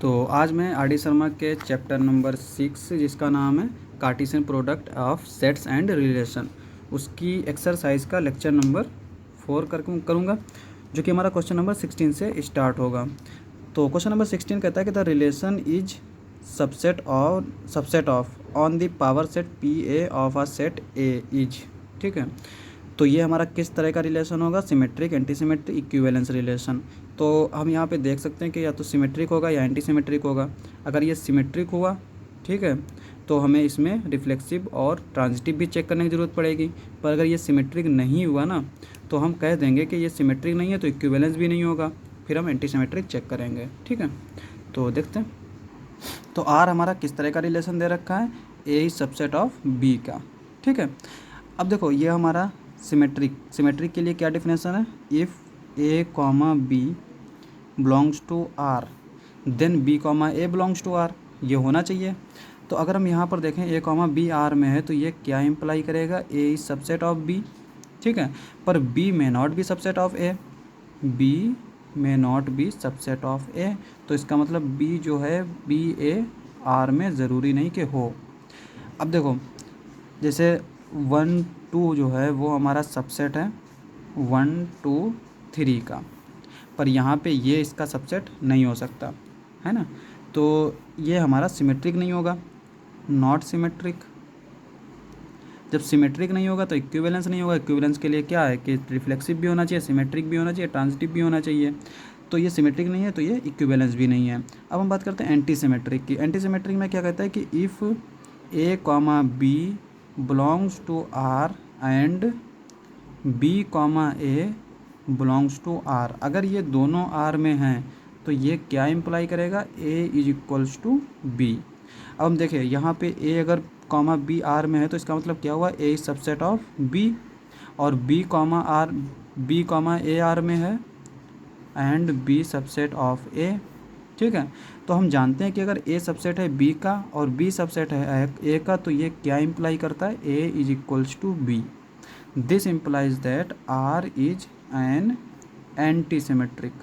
तो आज मैं आर डी शर्मा के चैप्टर नंबर 6 जिसका नाम है Cartesian product of sets and relation, उसकी एक्सरसाइज का लेक्चर नंबर 4 करूँगा, जो कि हमारा क्वेश्चन नंबर 16 से स्टार्ट होगा। तो क्वेश्चन नंबर 16 कहता है कि the relation is subset of on the power set P A of a set A is. ठीक है, तो ये हमारा किस तरह का रिलेशन होगा? Symmetric, anti symmetric, equivalence relation. तो हम यहाँ पे देख सकते हैं कि या तो सिमेट्रिक होगा या एंटी सिमेट्रिक होगा। अगर ये सिमेट्रिक हुआ, ठीक है, तो हमें इसमें रिफ्लेक्सिव और ट्रांजिटिव भी चेक करने की ज़रूरत पड़ेगी। पर अगर ये सिमेट्रिक नहीं हुआ ना, तो हम कह देंगे कि ये सिमेट्रिक नहीं है, तो इक्विवेलेंस भी नहीं होगा, फिर हम एंटी सिमेट्रिक चेक करेंगे। ठीक है, तो देखते हैं। तो आर हमारा किस तरह का रिलेशन दे रखा है? A is subset of B का। ठीक है, अब देखो ये हमारा सिमेट्रिक के लिए क्या डिफिनेशन है? If A comma B belongs to R then B comma A belongs to R, ये होना चाहिए। तो अगर हम यहाँ पर देखें ए कॉमा बी आर में है, तो ये क्या इम्प्लाई करेगा? A is subset of B. ठीक है, पर B may not be subset of A, B may not be subset of A. तो इसका मतलब बी जो है बी ए आर में ज़रूरी नहीं कि हो। अब देखो, जैसे 1 2 जो है वो हमारा सबसेट है 1 2 3 का, पर यहाँ पे ये इसका सबसेट नहीं हो सकता है ना, तो ये हमारा सिमेट्रिक नहीं होगा, नॉट सिमेट्रिक। जब सिमेट्रिक नहीं होगा तो इक्विवेलेंस नहीं होगा। इक्विवेलेंस के लिए क्या है कि रिफ्लेक्सिव भी होना चाहिए, सिमेट्रिक भी होना चाहिए, ट्रांजिटिव भी होना चाहिए। तो ये सिमेट्रिक नहीं है, तो ये इक्विवेलेंस भी नहीं है। अब हम बात करते हैं एंटी सिमेट्रिक की। एंटी सिमेट्रिक में क्या कहता है कि if A comma B belongs to R and B comma A belongs to R, अगर ये दोनों R में हैं तो ये क्या इम्प्लाई करेगा? A is equals to B। अब हम देखें यहाँ पे A अगर कॉमा B R में है, तो इसका मतलब क्या हुआ? A is subset of B, और B कॉमा A R में है and B subset of A। ठीक है, तो हम जानते हैं कि अगर ए सबसेट है बी का और बी सबसेट है ए का, तो ये क्या इम्प्लाई करता है? A is equals to B. This implies that R is an anti symmetric.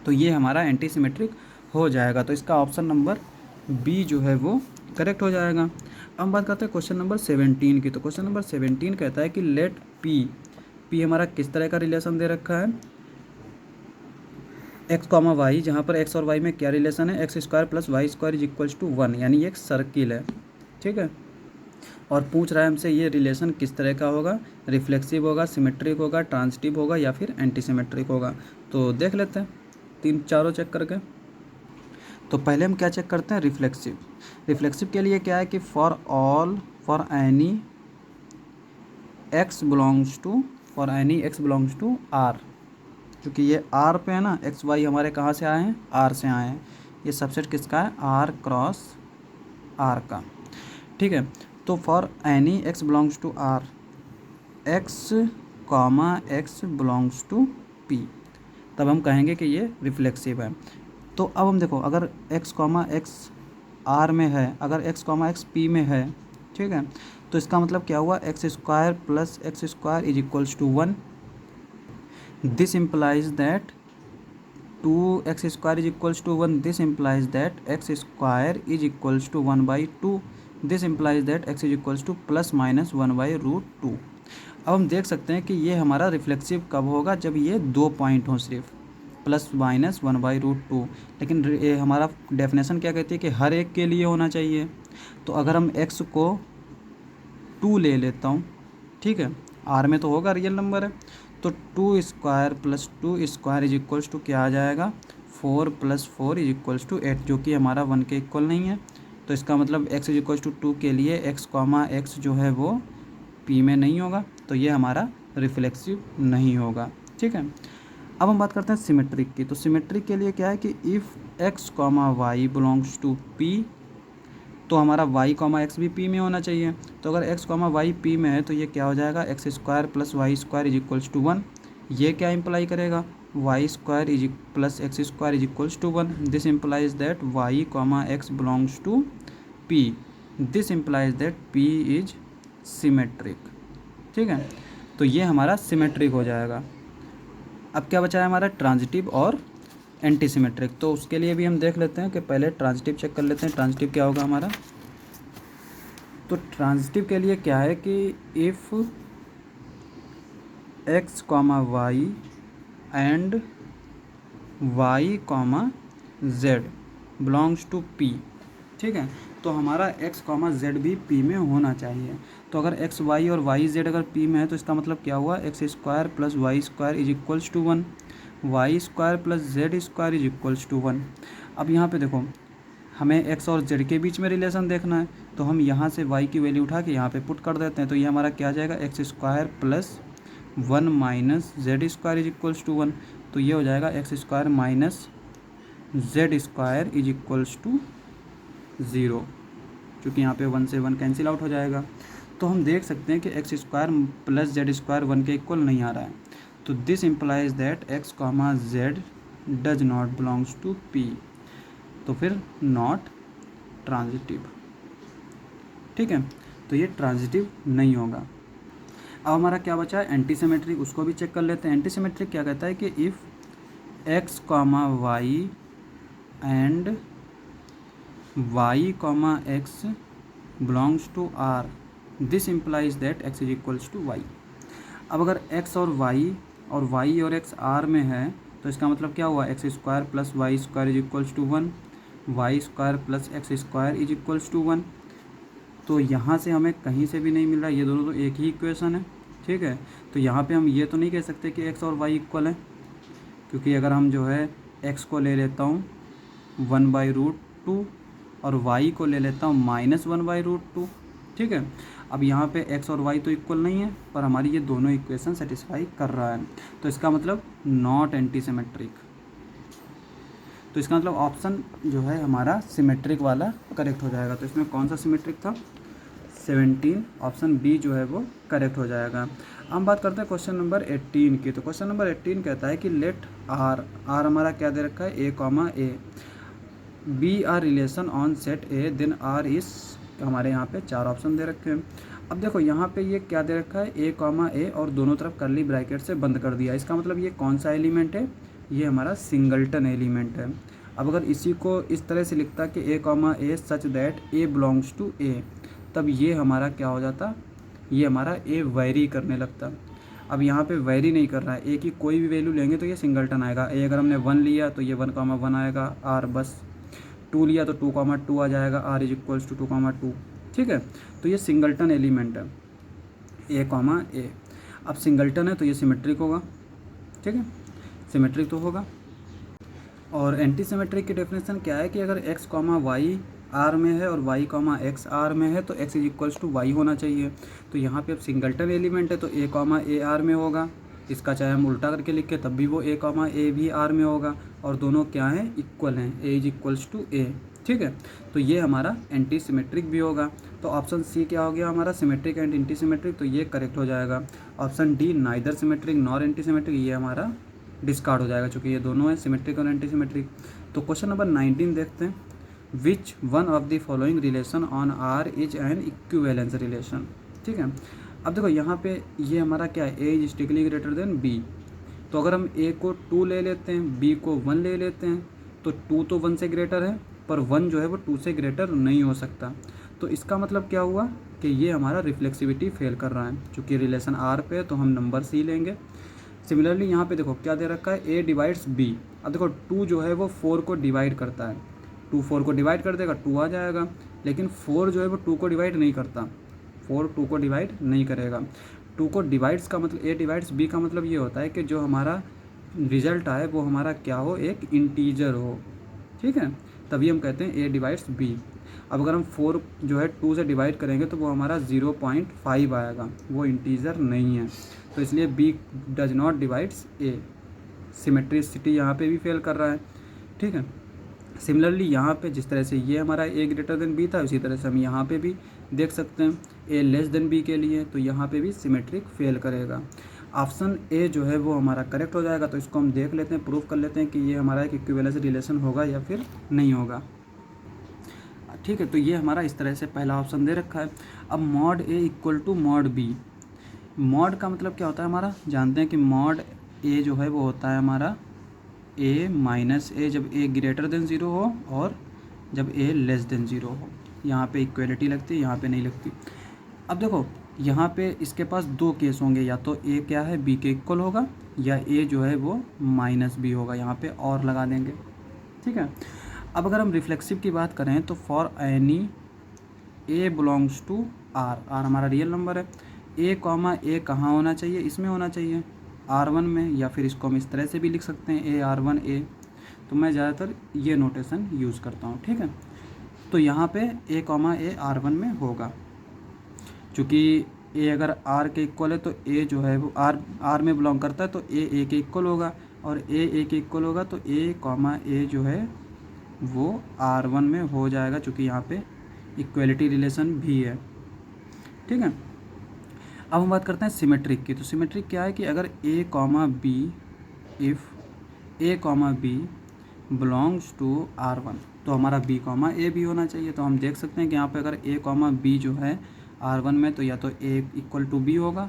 तो ये हमारा एंटी सिमेट्रिक हो जाएगा। तो इसका ऑप्शन नंबर बी जो है वो करेक्ट हो जाएगा। अब हम बात करते हैं क्वेश्चन नंबर 17 की। तो क्वेश्चन नंबर 17 कहता है कि लेट पी हमारा किस तरह का रिलेशन दे रखा है? एक्स कॉमा वाई, जहाँ पर एक्स और वाई में क्या रिलेशन है? X square plus y square is equals to 1, यानी ये एक सर्किल है। ठीक है, और पूछ रहा है हमसे ये रिलेशन किस तरह का होगा? रिफ्लेक्सिव होगा, सिमेट्रिक होगा, ट्रांजिटिव होगा या फिर एंटी सिमेट्रिक होगा। तो देख लेते हैं चारों चेक करके। तो पहले हम क्या चेक करते हैं? रिफ्लेक्सिव के लिए क्या है कि for any x belongs to R, क्योंकि ये आर पे है ना, एक्स वाई हमारे कहाँ से आए हैं? आर से आए हैं। ये सबसेट किसका है? आर क्रॉस आर का। ठीक है, तो for any x belongs to R, x comma x belongs to P, तब हम कहेंगे कि ये रिफ्लेक्सिव है। तो अब हम देखो, अगर एक्स कॉमा एक्स आर में है, अगर एक्स कॉमा एक्स पी में है, ठीक है, तो इसका मतलब क्या हुआ? X square plus x square is equals to 1। This implies that 2x square is equals to 1. This implies that x square is equals to 1 by 2. This implies that x is equals to plus minus 1 by root 2. अब हम देख सकते हैं कि ये हमारा reflexive कब होगा? जब ये 2 पॉइंट हों सिर्फ, प्लस माइनस 1 बाई रूट 2। लेकिन ये हमारा डेफिनेशन क्या कहती है कि हर एक के लिए होना चाहिए। तो अगर हम x को 2 ले लेता हूँ, ठीक है, r में तो होगा, रियल नंबर है, तो 2 square plus 2 square is equals to क्या आ जाएगा? 4 प्लस 4 इज इक्वल्स टू 8, जो कि हमारा 1 के इक्वल नहीं है। तो इसका मतलब x इज इक्वल्स टू 2 के लिए x कॉमा एक्स जो है वो p में नहीं होगा, तो ये हमारा रिफ्लेक्सिव नहीं होगा। ठीक है, अब हम बात करते हैं सिमेट्रिक की। तो सिमेट्रिक के लिए क्या है कि if x comma y belongs to p, तो हमारा y कॉमा एक्स भी p में होना चाहिए। तो अगर x कॉमा वाई p में है, तो ये क्या हो जाएगा? X square plus y square is equals to 1। ये क्या इम्प्लाई करेगा? Y square is plus x square is equals to 1। This implies that y comma x belongs to p। This implies that p is symmetric. ठीक है, तो ये हमारा symmetric हो जाएगा। अब क्या बचा है हमारा? ट्रांजिटिव और एंटी सिमेट्रिक। तो उसके लिए भी हम देख लेते हैं कि पहले ट्रांजिटिव चेक कर लेते हैं। ट्रांजिटिव क्या होगा हमारा, तो ट्रांजिटिव के लिए क्या है कि if x comma y and y comma z belongs to p, ठीक है, तो हमारा x कॉमा जेड भी p में होना चाहिए। तो अगर x y और y z अगर p में है तो इसका मतलब क्या हुआ, x square plus y square is equals to 1, y square plus z square is equals to 1। अब यहाँ पे देखो हमें x और z के बीच में रिलेशन देखना है, तो हम यहाँ से y की वैल्यू उठा के यहाँ पे पुट कर देते हैं। तो ये हमारा क्या आ जाएगा, x square plus 1 minus z square is equals to 1। तो ये हो जाएगा x square minus z square is equals to 0, क्योंकि यहाँ पे 1 से 1 कैंसिल आउट हो जाएगा। तो हम देख सकते हैं कि x square plus z square 1 के इक्वल नहीं आ रहा है। तो this implies that x comma z does not belongs to P, तो फिर नॉट ट्रांजिटिव, ठीक है, तो ये ट्रांजिटिव नहीं होगा। अब हमारा क्या बचा है, एंटी सिमेट्रिक, उसको भी चेक कर लेते हैं। एंटी सिमेट्रिक क्या कहता है कि if x comma y and y comma x belongs to R, this implies that x is equals to y. अब अगर x और y और x r में है तो इसका मतलब क्या हुआ, x square plus y square is equals to 1, y square plus x square is equals to 1। तो यहाँ से हमें कहीं से भी नहीं मिल रहा, ये दोनों तो एक ही इक्वेशन है, ठीक है। तो यहाँ पे हम ये तो नहीं कह सकते कि x और y इक्वल है, क्योंकि अगर हम जो है x को ले लेता हूँ 1/√2 और y को ले लेता हूँ -1/√2, ठीक है। अब यहाँ पे x और y तो इक्वल नहीं है, पर हमारी ये दोनों इक्वेशन सेटिस्फाई कर रहा है, तो इसका मतलब नॉट एंटी सिमेट्रिक। तो इसका मतलब ऑप्शन जो है हमारा सिमेट्रिक वाला करेक्ट हो जाएगा। तो इसमें कौन सा सिमेट्रिक था, 17, ऑप्शन बी जो है वो करेक्ट हो जाएगा। हम बात करते हैं क्वेश्चन नंबर 18 की। तो क्वेश्चन नंबर 18 कहता है कि लेट आर हमारा क्या दे रखा है, A comma A B R relation on set A then R is, हमारे यहाँ पे 4 ऑप्शन दे रखे हैं। अब देखो यहाँ पे ये क्या दे रखा है, ए कॉमा ए और दोनों तरफ कर्ली ब्रैकेट से बंद कर दिया। इसका मतलब ये कौन सा एलिमेंट है, ये हमारा सिंगल्टन एलिमेंट है। अब अगर इसी को इस तरह से लिखता कि A comma A such that A belongs to A, तब ये हमारा क्या हो जाता, ये हमारा ए वेरी करने लगता। अब यहाँ पे वेरी नहीं कर रहा है, ए की कोई भी वैल्यू लेंगे तो ये सिंगल्टन आएगा। ए अगर हमने 1 लिया तो ये 1,1 आएगा, आर बस 2 लिया तो 2,2 आ जाएगा, आर इज इक्वल्स टू 2,2, ठीक है। तो ये सिंगल्टन एलिमेंट है ए कॉमा ए। अब सिंगल्टन है तो ये सिमेट्रिक होगा, ठीक है, सिमेट्रिक तो होगा। और एंटी सिमेट्रिक की डेफिनेशन क्या है कि अगर x कॉमा वाई आर में है और y कॉमा एक्स आर में है तो x is equals to y होना चाहिए। तो यहाँ पे अब सिंगल्टन एलिमेंट है तो a कॉमा ए आर में होगा, इसका चाहे हम उल्टा करके लिखें तब भी वो a कॉमा ए भी आर में होगा, और दोनों क्या हैं, इक्वल हैं, a इज इक्वल्स टू ए, ठीक है। तो ये हमारा एंटी सिमेट्रिक भी होगा। तो ऑप्शन सी क्या हो गया हमारा, सिमेट्रिक एंड एंटी सिमेट्रिक, तो ये करेक्ट हो जाएगा। Option D neither symmetric nor anti symmetric, ये हमारा डिस्कार्ड हो जाएगा, क्योंकि ये दोनों हैं सिमेट्रिक और एंटी सिमेट्रिक। तो क्वेश्चन नंबर 19 देखते हैं, which one of the following relation on R is an equivalence relation, ठीक है। अब देखो यहाँ पे ये हमारा क्या है, A is strictly greater than B. तो अगर हम ए को 2 ले लेते हैं, बी को 1 ले लेते हैं, तो 2 तो 1 से ग्रेटर है, पर 1 जो है वो 2 से ग्रेटर नहीं हो सकता। तो इसका मतलब क्या हुआ कि ये हमारा रिफ्लेक्सिविटी फेल कर रहा है, चूँकि रिलेशन आर पे है तो हम नंबर सी लेंगे। सिमिलरली यहाँ पे देखो क्या दे रखा है, ए डिवाइड्स बी। अब देखो 2 जो है वो 4 को डिवाइड करता है, 2 4 को डिवाइड कर देगा, 2 आ जाएगा, लेकिन 4 जो है वो 2 को डिवाइड नहीं करता, 4 2 को डिवाइड नहीं करेगा। 2 को डिवाइड्स का मतलब, ए डिवाइड्स बी का मतलब ये होता है कि जो हमारा रिजल्ट आए वो हमारा क्या हो, एक इंटीजर हो, ठीक है, तभी हम कहते हैं ए डिवाइड्स बी। अब अगर हम 4 जो है 2 से डिवाइड करेंगे तो वो हमारा 0.5 आएगा, वो इंटीजर नहीं है, तो इसलिए B does not divides A. Symmetricity यहाँ पे भी फेल कर रहा है, ठीक है। सिमिलरली यहाँ पे जिस तरह से ये हमारा ए ग्रेटर देन बी था, उसी तरह से हम यहाँ पे भी देख सकते हैं ए लेस देन बी के लिए, तो यहाँ पे भी सिमेट्रिक फेल करेगा। ऑप्शन ए जो है वो हमारा करेक्ट हो जाएगा। तो इसको हम देख लेते हैं, प्रूफ कर लेते हैं कि ये हमारा एक इक्विवेलेंस रिलेशन होगा या फिर नहीं होगा, ठीक है। तो ये हमारा इस तरह से पहला ऑप्शन दे रखा है। अब mod A equal to mod B, mod का मतलब क्या होता है हमारा, जानते हैं कि मॉड ए जो है वो होता है हमारा ए माइनस ए जब ए ग्रेटर देन ज़ीरो हो और जब ए लेस देन ज़ीरो हो। यहाँ पे इक्वलिटी लगती है, यहाँ पे नहीं लगती। अब देखो यहाँ पे इसके पास दो केस होंगे, या तो ए क्या है बी के इक्वल होगा, या ए जो है वो माइनस बी होगा। यहाँ पे और लगा देंगे, ठीक है। अब अगर हम रिफ्लेक्सिव की बात करें तो for any A belongs to R, R हमारा रियल नंबर है, ए कॉमा ए कहाँ होना चाहिए, इसमें होना चाहिए R1 में, या फिर इसको हम इस तरह से भी लिख सकते हैं ए R1 ए। तो मैं ज़्यादातर ये नोटेशन यूज़ करता हूँ, ठीक है। तो यहाँ पे ए कॉमा ए R1 में होगा, चूँकि ए अगर R के इक्वल है तो ए जो है वो R में बिलोंग करता है, तो ए के इक्वल होगा, और ए के इक्वल होगा तो ए कॉमा ए जो है वो R1 में हो जाएगा, चूँकि यहाँ पे इक्वलिटी रिलेशन भी है, ठीक है। अब हम बात करते हैं सिमेट्रिक की। तो सिमेट्रिक क्या है कि अगर A comma B, if A comma B belongs to R1, तो हमारा बी कॉमा ए भी होना चाहिए। तो हम देख सकते हैं कि यहाँ पे अगर ए कॉमा बी जो है R1 में, तो या तो ए इक्वल टू बी होगा,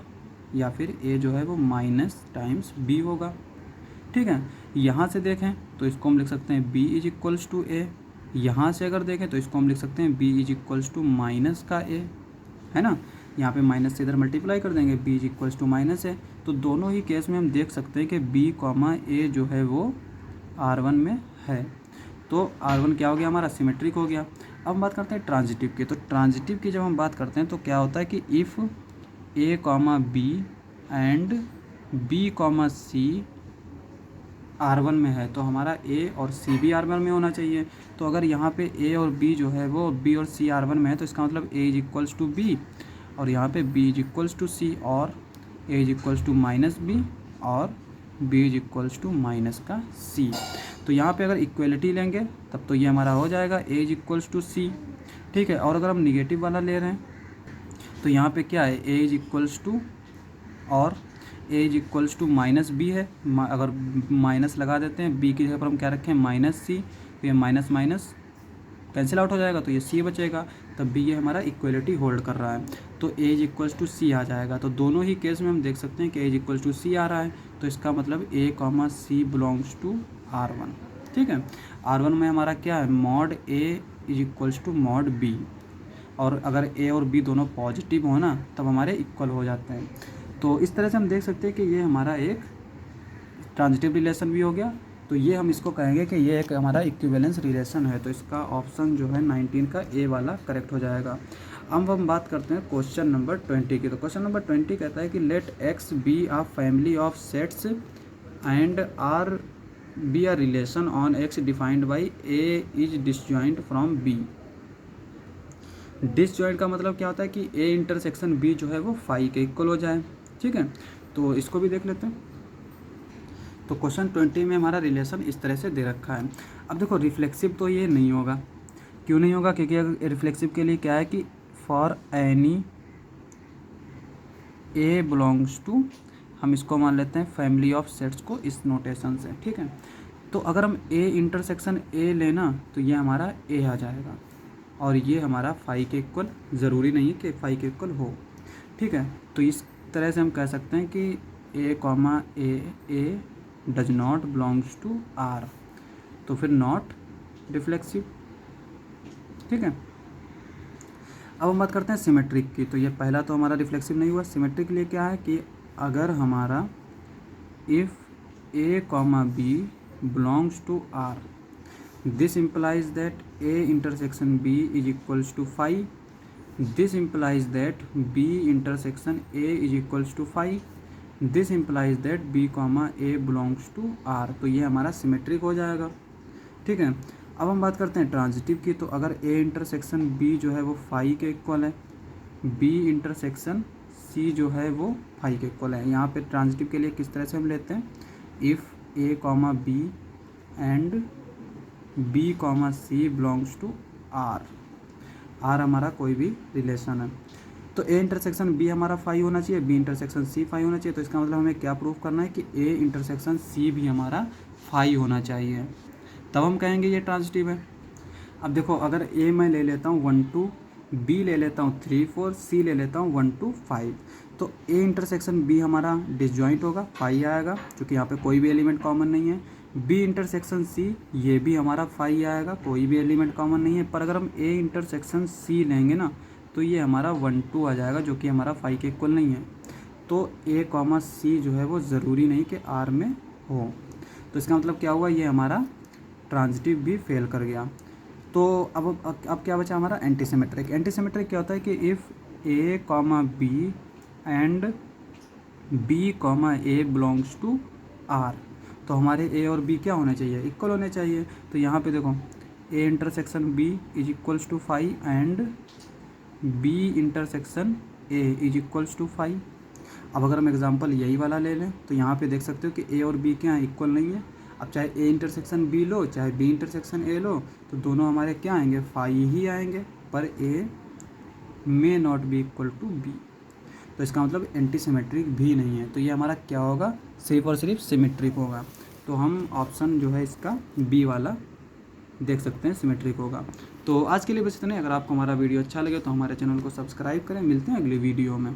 या फिर ए जो है वो माइनस टाइम्स बी होगा, ठीक है। यहाँ से देखें तो इसको हम लिख सकते हैं बी इज इक्वल्स टू ए, यहाँ से अगर देखें तो इसको हम लिख सकते हैं B is equals to minus का ए, है ना। यहाँ पे माइनस से इधर मल्टीप्लाई कर देंगे, B is equals to minus है। तो दोनों ही केस में हम देख सकते हैं कि बी कॉमा ए जो है वो R1 में है। तो R1 क्या हो गया हमारा, सिमेट्रिक हो गया। अब हम बात करते हैं ट्रांजिटिव की। तो ट्रांजिटिव की जब हम बात करते हैं तो क्या होता है कि if A comma B and B comma C R1 में है, तो हमारा ए और सी भी R1 में होना चाहिए। तो अगर यहाँ पे ए और बी जो है वो बी और सी R1 में है, तो इसका मतलब A is equals to B, और यहाँ पे B is equals to C, और A is equals to minus B, और B is equals to minus का सी। तो यहाँ पे अगर इक्वलिटी लेंगे तब तो ये हमारा हो जाएगा ए इज इक्वल्स टू सी, ठीक है। और अगर हम निगेटिव वाला ले रहे हैं तो यहाँ पे क्या है, ए इज इक्वल्स टू और A is equals to minus B है। अगर माइनस लगा देते हैं, बी की जगह पर हम क्या रखें माइनस सी, तो ये माइनस माइनस कैंसिल आउट हो जाएगा, तो ये सी बचेगा, तब भी ये हमारा इक्वलिटी होल्ड कर रहा है, तो ए इज इक्वल्स टू सी आ जाएगा। तो दोनों ही केस में हम देख सकते हैं कि A is equals to C आ रहा है, तो इसका मतलब A comma C belongs to R1, ठीक है। R1 में हमारा क्या है, mod A is equals to mod B, और अगर ए और बी दोनों पॉजिटिव हो ना तब हमारे इक्वल हो जाते हैं। तो इस तरह से हम देख सकते हैं कि ये हमारा एक ट्रांजिटिव रिलेशन भी हो गया। तो ये हम इसको कहेंगे कि ये एक हमारा इक्विवेलेंस रिलेशन है। तो इसका ऑप्शन जो है 19 का ए वाला करेक्ट हो जाएगा। अब हम बात करते हैं क्वेश्चन नंबर 20 की। तो क्वेश्चन नंबर 20 कहता है कि let X be a family of sets and R be a relation on X defined by A is disjoint from B. Disjoint का मतलब क्या होता है कि ए इंटरसेक्शन बी जो है वो फाई के इक्वल हो जाए, ठीक है। तो इसको भी देख लेते हैं। तो क्वेश्चन 20 में हमारा रिलेशन इस तरह से दे रखा है। अब देखो रिफ्लेक्सिव तो ये नहीं होगा, क्यों नहीं होगा, क्योंकि रिफ्लेक्सिव के लिए क्या है कि for any A belongs to, हम इसको मान लेते हैं फैमिली ऑफ सेट्स को इस नोटेशन से, ठीक है। तो अगर हम ए इंटरसेक्शन ए लेना तो ये हमारा ए आ जाएगा, और ये हमारा फाई के इक्वल, ज़रूरी नहीं है कि फाई के इक्वल हो, ठीक है। तो इस तरह से हम कह सकते हैं कि A comma A does not belongs to R, तो फिर नॉट रिफ्लेक्सिव, ठीक है। अब हम बात करते हैं सिमेट्रिक की। तो ये पहला तो हमारा रिफ्लेक्सिव नहीं हुआ। सिमेट्रिक के लिए क्या है कि अगर हमारा if A comma B belongs to R, this implies that A intersection B is equals to phi, this implies that B intersection A is equals to phi, this implies that B comma A belongs to R। तो ये हमारा symmetric हो जाएगा, ठीक है। अब हम बात करते हैं ट्रांजिटिव की। तो अगर A इंटरसेक्शन B जो है वो फाई के इक्वल है, B इंटरसेक्शन C जो है वो फाई के इक्वल है। यहाँ पे ट्रांजिटिव के लिए किस तरह से हम लेते हैं, if A comma B and B comma C belongs to R, R हमारा कोई भी रिलेशन है। तो ए इंटरसेक्शन बी हमारा फाई होना चाहिए, बी इंटरसेक्शन सी फाई होना चाहिए। तो इसका मतलब हमें क्या प्रूफ करना है कि ए इंटरसेक्शन सी भी हमारा फाई होना चाहिए, तब हम कहेंगे ये ट्रांजिटिव है। अब देखो अगर ए मैं ले लेता हूँ 1 2, बी ले लेता हूँ 3 4, सी ले लेता हूँ 1 2 5, तो ए इंटरसेक्शन बी हमारा डिसजॉइंट होगा, फाई आएगा, क्योंकि यहाँ पे कोई भी एलिमेंट कॉमन नहीं है। बी इंटरसेक्शन सी, ये भी हमारा फाई आएगा, कोई भी एलिमेंट कॉमन नहीं है। पर अगर हम ए इंटरसेक्शन सी लेंगे ना तो ये हमारा 1 2 आ जाएगा, जो कि हमारा फाई के इक्वल नहीं है। तो ए कॉमा सी जो है वो ज़रूरी नहीं कि आर में हो। तो इसका मतलब क्या हुआ, ये हमारा ट्रांजिटिव भी फेल कर गया। तो अब क्या बचा हमारा एंटीसिमेट्रिक। एंटीसिमेट्रिक क्या होता है कि if A comma B and B comma A belongs to R, तो हमारे ए और बी क्या होने चाहिए, इक्वल होने चाहिए। तो यहाँ पे देखो A intersection B is equals to five and B intersection A is equals to five. अब अगर हम एग्जांपल यही वाला ले लें तो यहाँ पे देख सकते हो कि ए और बी क्या हैं, इक्वल नहीं है। अब चाहे ए इंटरसेक्शन बी लो चाहे बी इंटरसेक्शन ए लो, तो दोनों हमारे क्या आएंगे, फाइव ही आएंगे, पर A may not be equal to B. तो इसका मतलब एंटी सिमेट्रिक भी नहीं है। तो ये हमारा क्या होगा, सिर्फ और सिर्फ सिमेट्रिक होगा। तो हम ऑप्शन जो है इसका बी वाला देख सकते हैं, सिमेट्रिक होगा। तो आज के लिए बस इतना ही। अगर आपको हमारा वीडियो अच्छा लगे तो हमारे चैनल को सब्सक्राइब करें। मिलते हैं अगली वीडियो में।